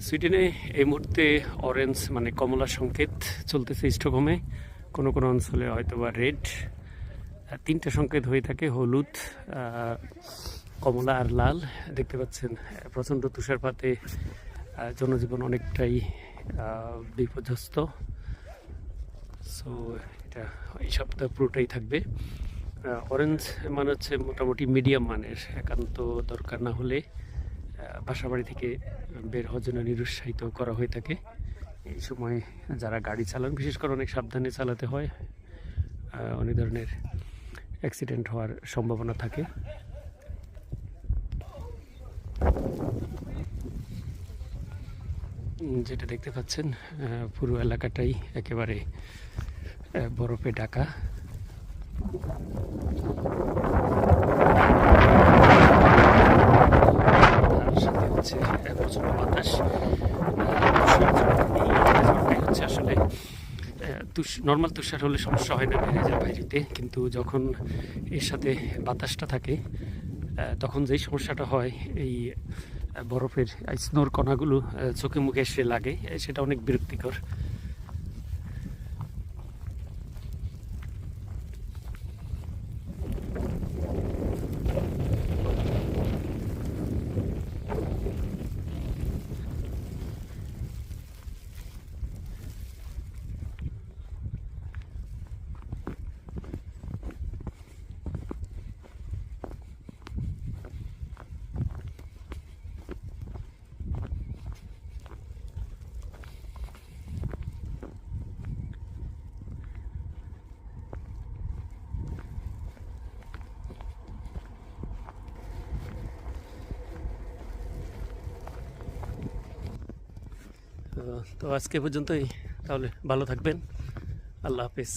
সুইডেনে এই মুহূর্তে অরেঞ্জ মানে কমলা সংকেত চলতেছে স্টকহোমে। কোনো কোনো অঞ্চলে হয়তো বা রেড। তিনটা সংকেত হয়ে থাকে, হলুদ, কমলা আর লাল। দেখতে পাচ্ছেন প্রচণ্ড তুষারপাতে জনজীবন অনেকটাই বিপর্যস্ত। সো এটা এই সপ্তাহ পুরোটাই থাকবে। অরেঞ্জ মানে হচ্ছে মোটামুটি মিডিয়াম মানের, একান্ত দরকার না হলে বাসাবাড়ি থেকে বের হওয়ার জন্য নিরুৎসাহিত করা হয়ে থাকে। এই সময় যারা গাড়ি চালান বিশেষ করে অনেক সাবধানে চালাতে হয়, অনেক ধরনের অ্যাক্সিডেন্ট হওয়ার সম্ভাবনা থাকে। যেটা দেখতে পাচ্ছেন পুরো এলাকাটাই একেবারে বরফে ঢাকা। তার সাথে হচ্ছে প্রচণ্ড বাতাস। হচ্ছে আসলে নর্মাল তুষার হলে সমস্যা হয় না গ্যারেজের বাইরেতে, কিন্তু যখন এর সাথে বাতাসটা থাকে তখন যেই সমস্যাটা হয়, এই বরফের স্নোর কণাগুলো চোখে মুখে এসে লাগে, সেটা অনেক বিরক্তিকর। তো আজকে পর্যন্তই, তাহলে ভালো থাকবেন। আল্লাহ হাফিজ।